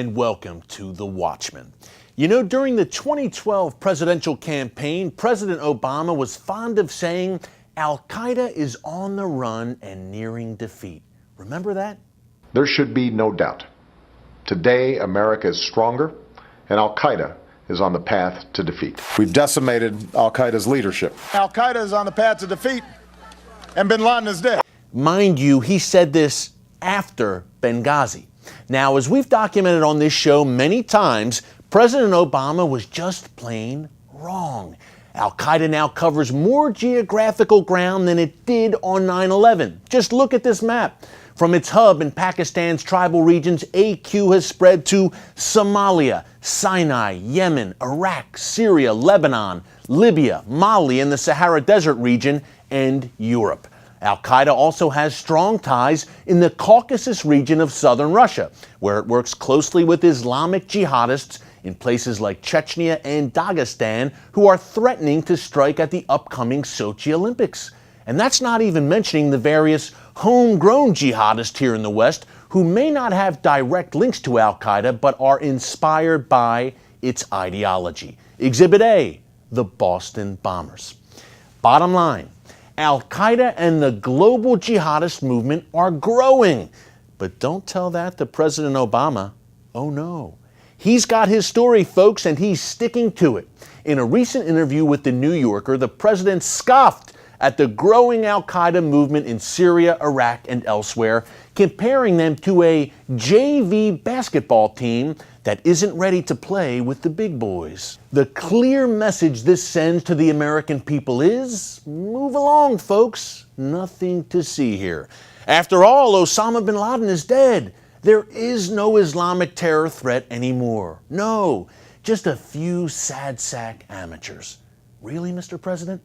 and welcome to the Watchman. You know, during the 2012 presidential campaign, President Obama was fond of saying, Al-Qaeda is on the run and nearing defeat. Remember that? There should be no doubt. Today, America is stronger, and Al-Qaeda is on the path to defeat. We've decimated Al-Qaeda's leadership. Al-Qaeda is on the path to defeat, and bin Laden is dead. Mind you, he said this after Benghazi. Now, as we've documented on this show many times, President Obama was just plain wrong. Al-Qaeda now covers more geographical ground than it did on 9/11. Just look at this map. From its hub in Pakistan's tribal regions, AQ has spread to Somalia, Sinai, Yemen, Iraq, Syria, Lebanon, Libya, Mali, and the Sahara Desert region, and Europe. Al-Qaeda also has strong ties in the Caucasus region of southern Russia, where it works closely with Islamic jihadists in places like Chechnya and Dagestan, who are threatening to strike at the upcoming Sochi Olympics. And that's not even mentioning the various homegrown jihadists here in the West who may not have direct links to Al-Qaeda but are inspired by its ideology. Exhibit A, the Boston Bombers. Bottom line, Al-Qaeda and the global jihadist movement are growing. But don't tell that to President Obama. Oh no. He's got his story, folks, and he's sticking to it. In a recent interview with The New Yorker, the president scoffed at the growing Al-Qaeda movement in Syria, Iraq, and elsewhere, comparing them to a JV basketball team that isn't ready to play with the big boys. The clear message this sends to the American people is, move along, folks. Nothing to see here. After all, Osama bin Laden is dead. There is no Islamic terror threat anymore. No, just a few sad sack amateurs. Really, Mr. President?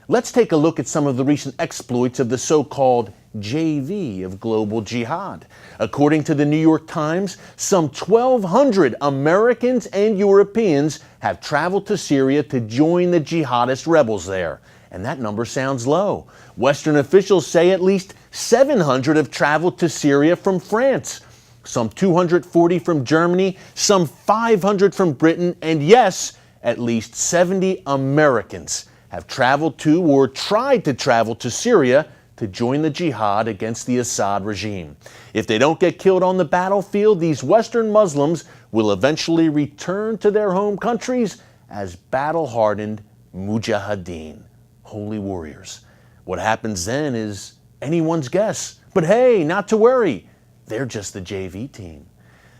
Let's take a look at some of the recent exploits of the so-called JV of global jihad. According to the New York Times, some 1,200 Americans and Europeans have traveled to Syria to join the jihadist rebels there. And that number sounds low. Western officials say at least 700 have traveled to Syria from France, some 240 from Germany, some 500 from Britain, and yes, at least 70 Americans have traveled to or tried to travel to Syria to join the jihad against the Assad regime. If they don't get killed on the battlefield, these Western Muslims will eventually return to their home countries as battle-hardened mujahideen, holy warriors. What happens then is anyone's guess. But hey, not to worry, they're just the JV team.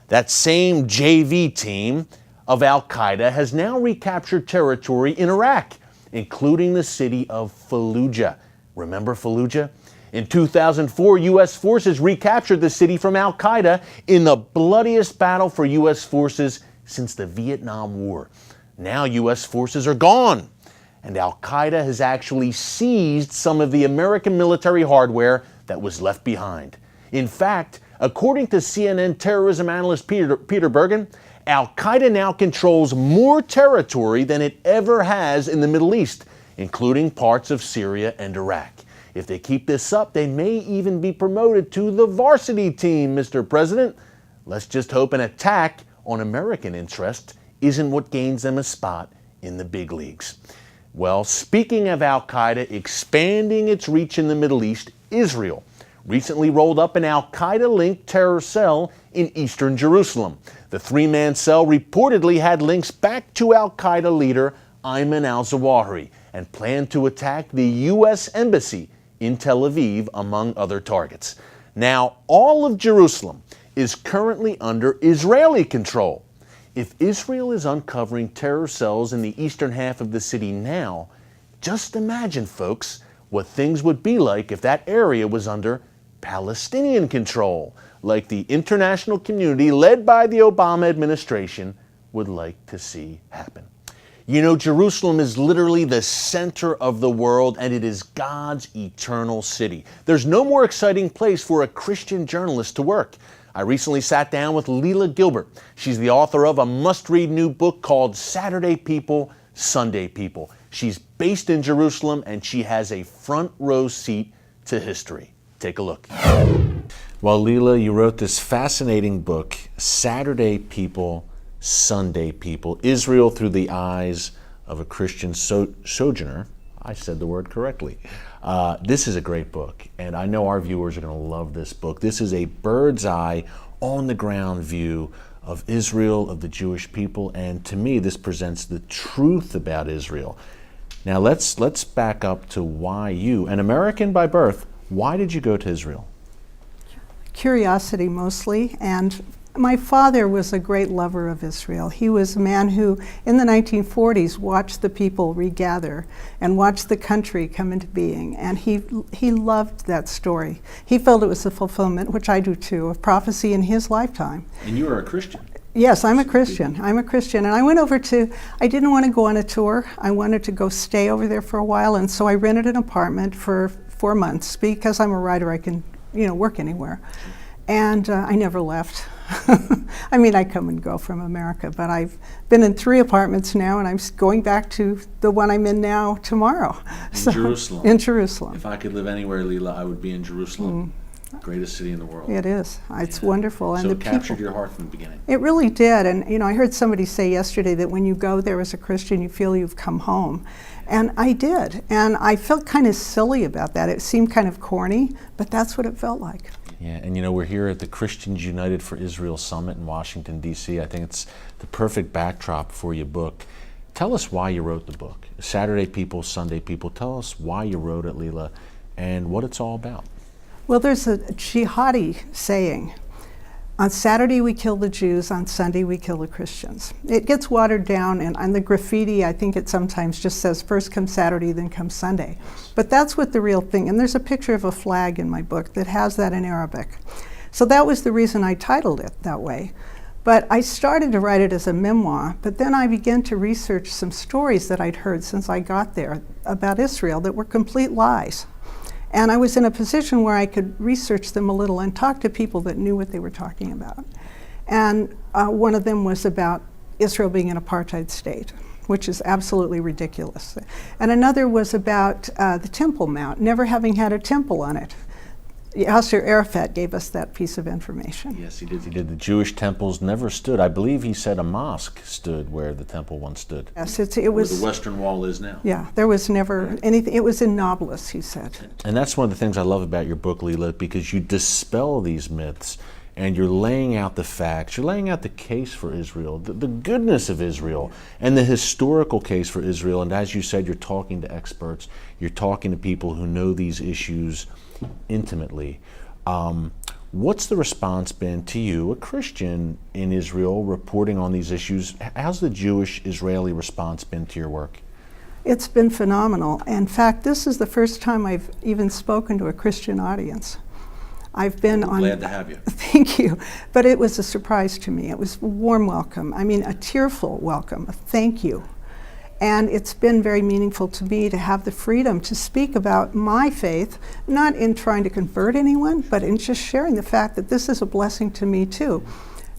That same JV team of Al-Qaeda has now recaptured territory in Iraq, including the city of Fallujah. Remember Fallujah? In 2004, U.S. forces recaptured the city from Al-Qaeda in the bloodiest battle for U.S. forces since the Vietnam War. Now U.S. forces are gone, and Al-Qaeda has actually seized some of the American military hardware that was left behind. In fact, according to CNN terrorism analyst Peter Bergen, Al-Qaeda now controls more territory than it ever has in the Middle East, including parts of Syria and Iraq. If they keep this up, they may even be promoted to the varsity team, Mr. President. Let's just hope an attack on American interest isn't what gains them a spot in the big leagues. Well, speaking of Al-Qaeda expanding its reach in the Middle East, Israel recently rolled up an Al-Qaeda-linked terror cell in eastern Jerusalem. The three-man cell reportedly had links back to Al-Qaeda leader Ayman al-Zawahiri and planned to attack the U.S. Embassy in Tel Aviv, among other targets. Now, all of Jerusalem is currently under Israeli control. If Israel is uncovering terror cells in the eastern half of the city now, just imagine, folks, what things would be like if that area was under Palestinian control, like the international community led by the Obama administration would like to see happen. You know, Jerusalem is literally the center of the world, and it is God's eternal city. There's no more exciting place for a Christian journalist to work. I recently sat down with Leila Gilbert. She's the author of a must-read new book called Saturday People, Sunday People. She's based in Jerusalem, and she has a front row seat to history. Take a look. Well, Leela, you wrote this fascinating book, Saturday People, Sunday People, Israel Through the Eyes of a Christian Sojourner. I said the word correctly. This is a great book, and I know our viewers are going to love this book. This is a bird's eye, on-the-ground view of Israel, of the Jewish people, and to me, this presents the truth about Israel. Now, let's back up to why you, an American by birth, why did you go to Israel? Curiosity mostly, and my father was a great lover of Israel. He was a man who, in the 1940s, watched the people regather and watched the country come into being, and he loved that story. He felt it was a fulfillment, which I do too, of prophecy in his lifetime. And you are a Christian. Yes, I'm a Christian. I'm a Christian. And I went over I didn't want to go on a tour. I wanted to go stay over there for a while, and so I rented an apartment for 4 months. Because I'm a writer, I can, work anywhere. And I never left. I mean, I come and go from America, but I've been in 3 apartments now, and I'm going back to the one I'm in now tomorrow. In Jerusalem. In Jerusalem. If I could live anywhere, Leela, I would be in Jerusalem. Greatest city in the world. It is. It's wonderful. And so the it captured people, your heart from the beginning. It really did. And, I heard somebody say yesterday that when you go there as a Christian, you feel you've come home. And I did. And I felt kind of silly about that. It seemed kind of corny, but that's what it felt like. Yeah, and we're here at the Christians United for Israel Summit in Washington, D.C. I think it's the perfect backdrop for your book. Tell us why you wrote the book, Saturday People, Sunday People. Tell us why you wrote it, Leela, and what it's all about. Well, there's a jihadi saying, on Saturday we kill the Jews, on Sunday we kill the Christians. It gets watered down, and on the graffiti I think it sometimes just says first comes Saturday, then comes Sunday. But that's what the real thing, and there's a picture of a flag in my book that has that in Arabic. So that was the reason I titled it that way. But I started to write it as a memoir, but then I began to research some stories that I'd heard since I got there about Israel that were complete lies. And I was in a position where I could research them a little and talk to people that knew what they were talking about. And one of them was about Israel being an apartheid state, which is absolutely ridiculous. And another was about the Temple Mount, never having had a temple on it. Yasser Arafat gave us that piece of information. Yes, he did. He did. The Jewish temples never stood. I believe he said a mosque stood where the temple once stood. Yes, it was. Where the Western Wall is now. Yeah, there was never anything. It was in Nablus, he said. And that's one of the things I love about your book, Leela, because you dispel these myths and you're laying out the facts. You're laying out the case for Israel, the goodness of Israel, and the historical case for Israel. And as you said, you're talking to experts. You're talking to people who know these issues intimately. What's the response been to you, a Christian in Israel, reporting on these issues? How's the Jewish-Israeli response been to your work? It's been phenomenal. In fact, this is the first time I've even spoken to a Christian audience. I've been on. Glad to have you. Thank you. But it was a surprise to me. It was a warm welcome. I mean, a tearful welcome, a thank you. And it's been very meaningful to me to have the freedom to speak about my faith, not in trying to convert anyone, but in just sharing the fact that this is a blessing to me too.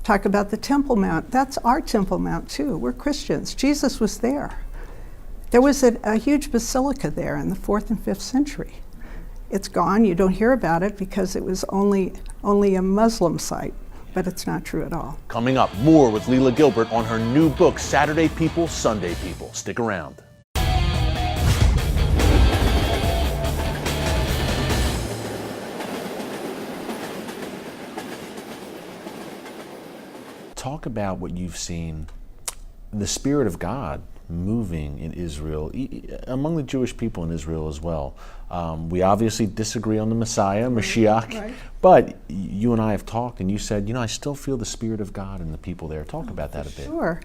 Talk about the Temple Mount. That's our Temple Mount too. We're Christians. Jesus was there. There was a huge basilica there in the 4th and 5th century. It's gone. You don't hear about it because it was only a Muslim site. But it's not true at all. Coming up, more with Leela Gilbert on her new book, Saturday People, Sunday People. Stick around. Talk about what you've seen, the Spirit of God moving in Israel, among the Jewish people in Israel as well. We obviously disagree on the Messiah, Mashiach, right. But you and I have talked, and you said, I still feel the Spirit of God in the people there. Talk about that a bit. Sure.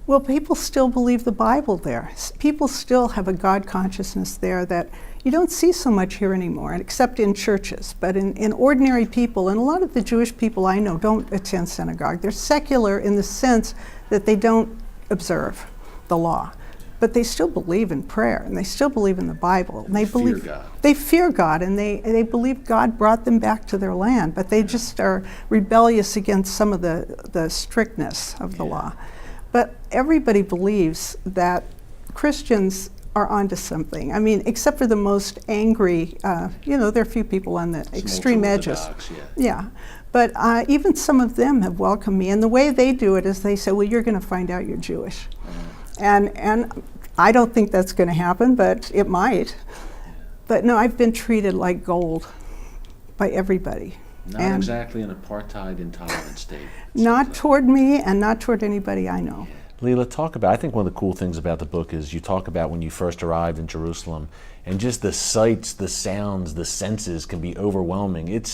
Well, people still believe the Bible there. People still have a God consciousness there that you don't see so much here anymore, except in churches. But in ordinary people, and a lot of the Jewish people I know don't attend synagogue. They're secular in the sense that they don't observe the law. But they still believe in prayer, and they still believe in the Bible. And they believe fear God. They fear God, and they believe God brought them back to their land, but they just are rebellious against some of the strictness of the law. But everybody believes that Christians are onto something. I mean, except for the most angry, there are a few people on the extreme edges. Yeah. But even some of them have welcomed me. And the way they do it is they say, well, you're going to find out you're Jewish. And I don't think that's going to happen, but it might. But no, I've been treated like gold by everybody. Not exactly an apartheid intolerant state. Not toward me and not toward anybody I know. Leila, talk about, I think one of the cool things about the book is you talk about when you first arrived in Jerusalem, and just the sights, the sounds, the senses can be overwhelming.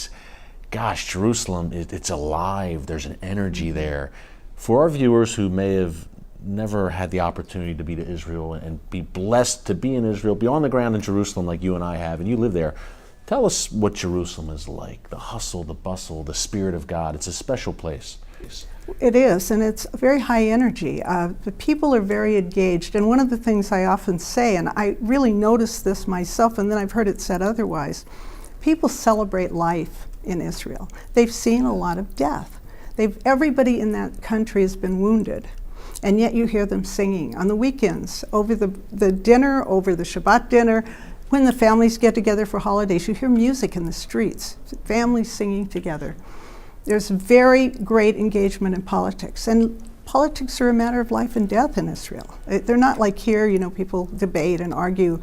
Gosh, Jerusalem, it's alive. There's an energy there. For our viewers who may have never had the opportunity to be to Israel and be blessed to be in Israel, be on the ground in Jerusalem like you and I have, and you live there, tell us what Jerusalem is like, the hustle, the bustle, the Spirit of God. It's a special place. It is, and it's very high energy. The people are very engaged, and one of the things I often say, and I really noticed this myself, and then I've heard it said otherwise, people celebrate life in Israel. They've seen a lot of death. Everybody in that country has been wounded, and yet you hear them singing on the weekends, over the dinner, over the Shabbat dinner. When the families get together for holidays, you hear music in the streets, families singing together. There's very great engagement in politics, and politics are a matter of life and death in Israel. They're not like here, people debate and argue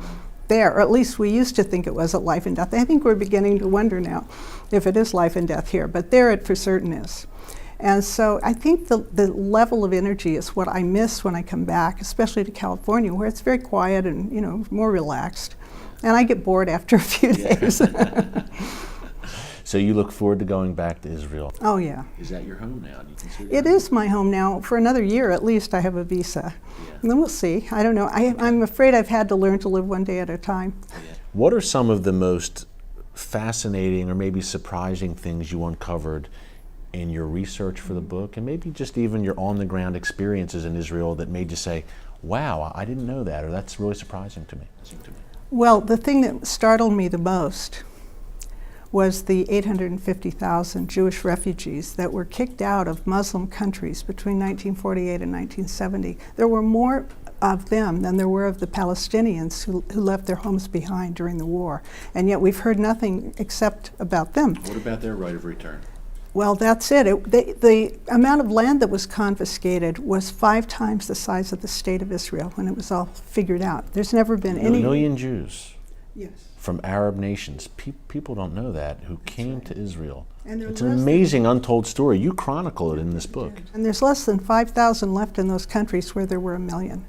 there, or at least we used to think it was at life and death. I think we're beginning to wonder now if it is life and death here, but there it for certain is. And so I think the level of energy is what I miss when I come back, especially to California, where it's very quiet and more relaxed. And I get bored after a few days. So you look forward to going back to Israel? Oh, yeah. Is that your home now? Do you consider it is my home now. For another year at least, I have a visa. Yeah. And then we'll see. I don't know. I'm afraid I've had to learn to live one day at a time. Yeah. What are some of the most fascinating or maybe surprising things you uncovered in your research for the book, and maybe just even your on-the-ground experiences in Israel that made you say, wow, I didn't know that, or that's really surprising to me? Well, the thing that startled me the most was the 850,000 Jewish refugees that were kicked out of Muslim countries between 1948 and 1970. There were more of them than there were of the Palestinians who left their homes behind during the war. And yet we've heard nothing except about them. What about their right of return? Well, that's it. The amount of land that was confiscated was 5 times the size of the state of Israel when it was all figured out. There's never been any... 1 million Jews. Yes. From Arab nations. People don't know that, who came to Israel. And it's an amazing untold story. You chronicle it in this book. And there's less than 5,000 left in those countries where there were 1 million.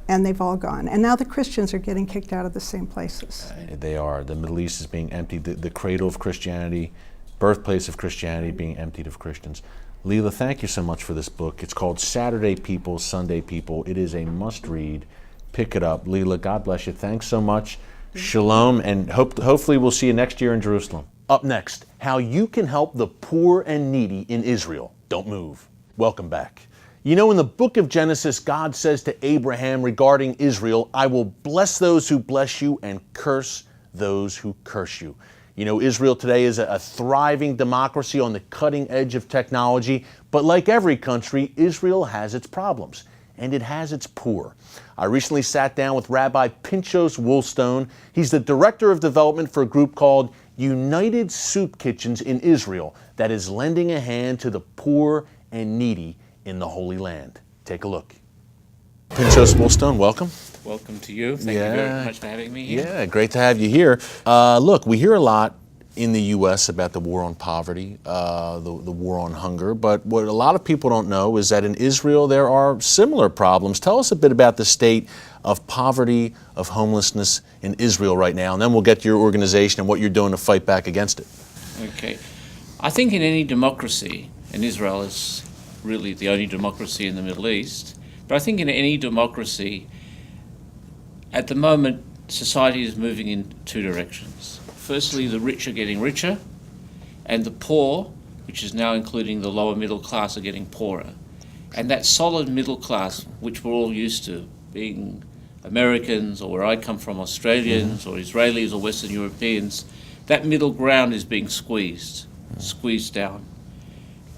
And they've all gone. And now the Christians are getting kicked out of the same places. They are. The Middle East is being emptied. The cradle of Christianity, birthplace of Christianity being emptied of Christians. Leila, thank you so much for this book. It's called Saturday People, Sunday People. It is a must-read. Pick it up. Leila, God bless you. Thanks so much. Shalom, and hopefully we'll see you next year in Jerusalem. Up next, how you can help the poor and needy in Israel. Don't move. Welcome back. You know, in the book of Genesis, God says to Abraham regarding Israel, I will bless those who bless you and curse those who curse you. You know, Israel today is a thriving democracy on the cutting edge of technology, but like every country, Israel has its problems, and it has its poor. I recently sat down with Rabbi Pinchos Woolstone. He's the Director of Development for a group called United Soup Kitchens in Israel that is lending a hand to the poor and needy in the Holy Land. Take a look. Pinchos Woolstone, welcome. Welcome to you. Thank you very much for having me here. Yeah, great to have you here. Look, we hear a lot in the U.S. about the war on poverty, the war on hunger, but what a lot of people don't know is that in Israel there are similar problems. Tell us a bit about the state of poverty, of homelessness in Israel right now, and then we'll get to your organization and what you're doing to fight back against it. Okay. I think in any democracy, and Israel is really the only democracy in the Middle East, but I think in any democracy, at the moment, society is moving in 2 directions. Firstly, the rich are getting richer, and the poor, which is now including the lower middle class, are getting poorer. And that solid middle class, which we're all used to, being Americans, or where I come from, Australians, or Israelis, or Western Europeans, that middle ground is being squeezed down.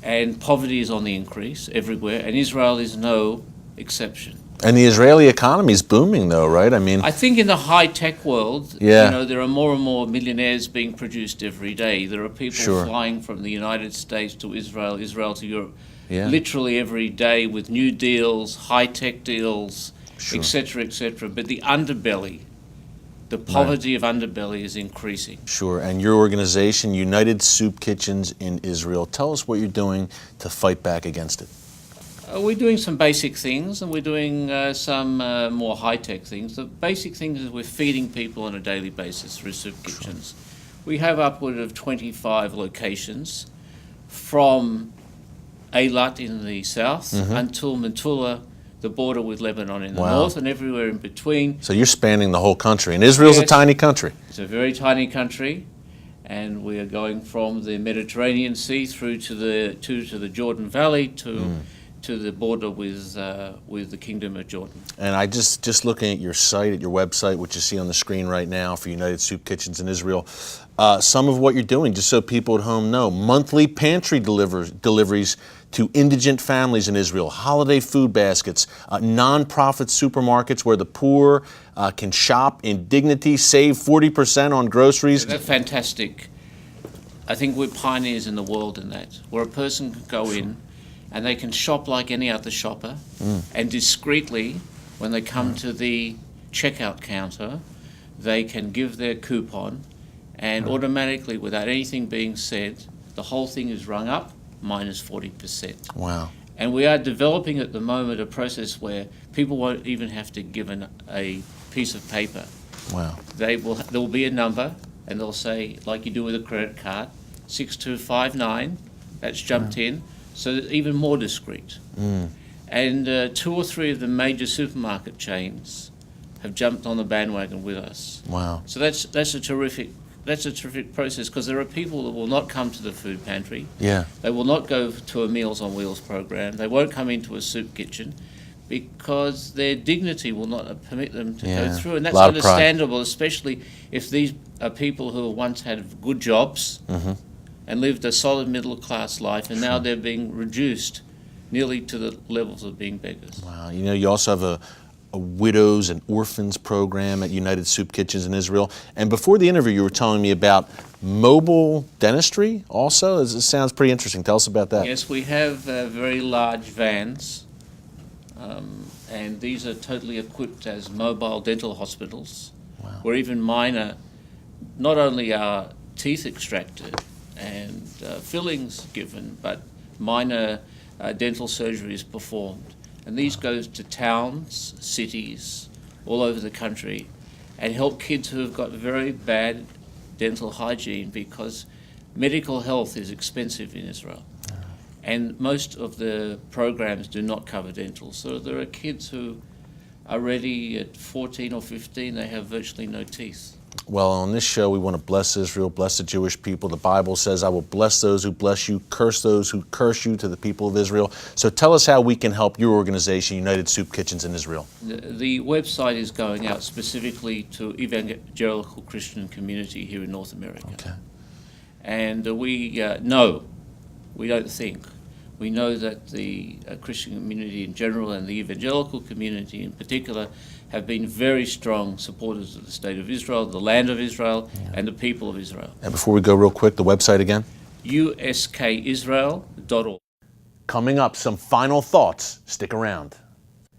And poverty is on the increase everywhere, and Israel is no exception. And the Israeli economy is booming, though, right? I mean, I think in the high-tech world, Yeah. there are more and more millionaires being produced every day. There are people Sure. flying from the United States to Israel, Israel to Europe, Yeah. literally every day with new deals, high-tech deals, Sure. et cetera, but the underbelly, the poverty of underbelly is increasing. Sure. And your organization, United Soup Kitchens in Israel, tell us what you're doing to fight back against it. We're doing some basic things, and we're doing some more high-tech things. The basic things is we're feeding people on a daily basis through soup kitchens. We have upward of 25 locations from Eilat in the south until Metula, the border with Lebanon in the Wow. north, and everywhere in between. So you're spanning the whole country. And Israel's a Yes. tiny country. It's a very tiny country, and we are going from the Mediterranean Sea through to the Jordan Valley to the border with the Kingdom of Jordan. And I just looking at your site, at your website, which you see on the screen right now for United Soup Kitchens in Israel, some of what you're doing, just so people at home know: monthly pantry deliveries to indigent families in Israel, holiday food baskets, non-profit supermarkets where the poor can shop in dignity, save 40% on groceries. That's fantastic. I think we're pioneers in the world in that, where a person can go in and they can shop like any other shopper, and discreetly, when they come to the checkout counter, they can give their coupon, and automatically, without anything being said, the whole thing is rung up minus 40%. Wow. And we are developing at the moment a process where people won't even have to give a piece of paper. Wow. There will be a number, and they'll say, like you do with a credit card, 6259, that's jumped in, so that even more discreet. And 2 or 3 of the major supermarket chains have jumped on the bandwagon with us. Wow. So that's a terrific process, because there are people that will not come to the food pantry. Yeah. They will not go to a Meals on Wheels program. They won't come into a soup kitchen because their dignity will not permit them to Yeah. go through. And that's Lot of pride. understandable, especially if these are people who once had good jobs and lived a solid middle-class life, and now they're being reduced nearly to the levels of being beggars. Wow. You also have a widows and orphans program at United Soup Kitchens in Israel. And before the interview, you were telling me about mobile dentistry also. It sounds pretty interesting. Tell us about that. Yes, we have very large vans, and these are totally equipped as mobile dental hospitals, where even minor, not only are teeth extracted and fillings given, but minor dental surgery is performed. And these goes to towns, cities, all over the country, and help kids who have got very bad dental hygiene, because medical health is expensive in Israel. And most of the programs do not cover dental. So there are kids who are ready at 14 or 15, they have virtually no teeth. Well, on this show, we want to bless Israel, bless the Jewish people. The Bible says, I will bless those who bless you, curse those who curse you, to the people of Israel. So tell us how we can help your organization, United Soup Kitchens in Israel. The website is going out specifically to evangelical Christian community here in North America. Okay. And we don't think. We know that the Christian community in general and the evangelical community in particular have been very strong supporters of the State of Israel, the land of Israel, and the people of Israel. And before we go real quick, the website again? uskisrael.org. Coming up, some final thoughts. Stick around.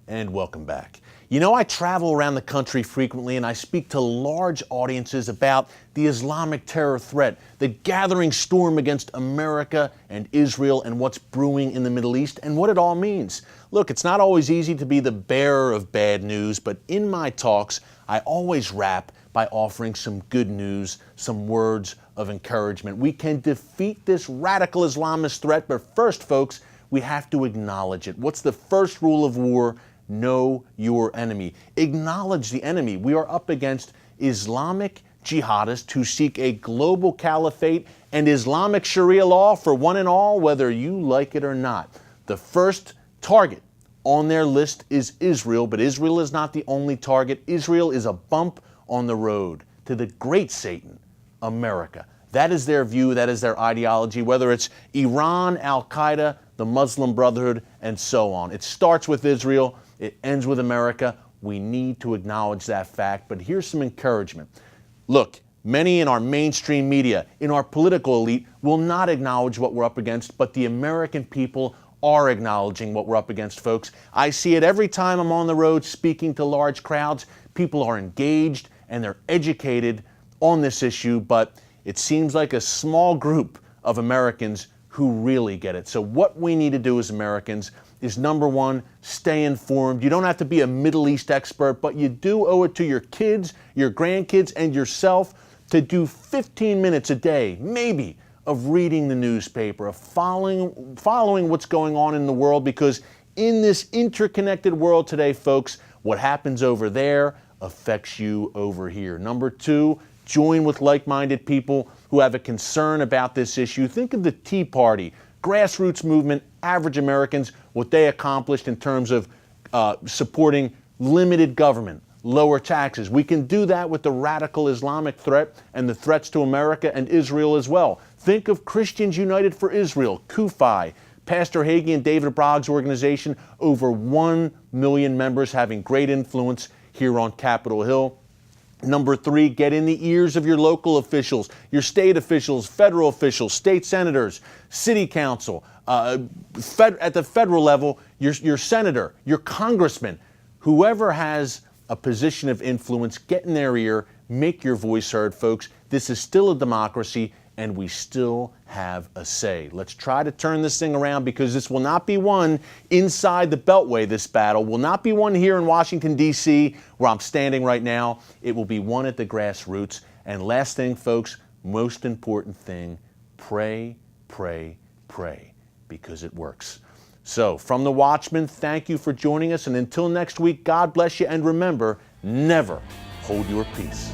And welcome back. I travel around the country frequently, and I speak to large audiences about the Islamic terror threat, the gathering storm against America and Israel, and what's brewing in the Middle East, and what it all means. Look, it's not always easy to be the bearer of bad news, but in my talks, I always wrap by offering some good news, some words of encouragement. We can defeat this radical Islamist threat, but first, folks, we have to acknowledge it. What's the first rule of war? Know your enemy. Acknowledge the enemy. We are up against Islamic jihadists who seek a global caliphate and Islamic Sharia law for one and all, whether you like it or not. The first target on their list is Israel, but Israel is not the only target. Israel is a bump on the road to the great Satan, America. That is their view, that is their ideology, whether it's Iran, Al-Qaeda, the Muslim Brotherhood, and so on. It starts with Israel. It ends with America. We need to acknowledge that fact. But here's some encouragement. Look, many in our mainstream media, in our political elite, will not acknowledge what we're up against, but the American people are acknowledging what we're up against, folks. I see it every time I'm on the road speaking to large crowds. People are engaged and they're educated on this issue, but it seems like a small group of Americans who really get it. So what we need to do as Americans is, number one, stay informed. You don't have to be a Middle East expert, but you do owe it to your kids, your grandkids, and yourself to do 15 minutes a day, maybe, of reading the newspaper, of following what's going on in the world, because in this interconnected world today, folks, what happens over there affects you over here. Number two, join with like-minded people who have a concern about this issue. Think of the Tea Party, grassroots movement, average Americans, what they accomplished in terms of supporting limited government, lower taxes. We can do that with the radical Islamic threat and the threats to America and Israel as well. Think of Christians United for Israel, CUFI, Pastor Hagee and David Brogg's organization, over 1 million members having great influence here on Capitol Hill. Number three, get in the ears of your local officials, your state officials, federal officials, state senators, city council, at the federal level, your senator, your congressman, whoever has a position of influence, get in their ear, make your voice heard, folks. This is still a democracy, and we still have a say. Let's try to turn this thing around, because this will not be won inside the Beltway. This battle will not be won here in Washington, D.C., where I'm standing right now. It will be won at the grassroots. And last thing, folks, most important thing, pray, pray, pray, because it works. So, from the Watchman, thank you for joining us. And until next week, God bless you. And remember, never hold your peace.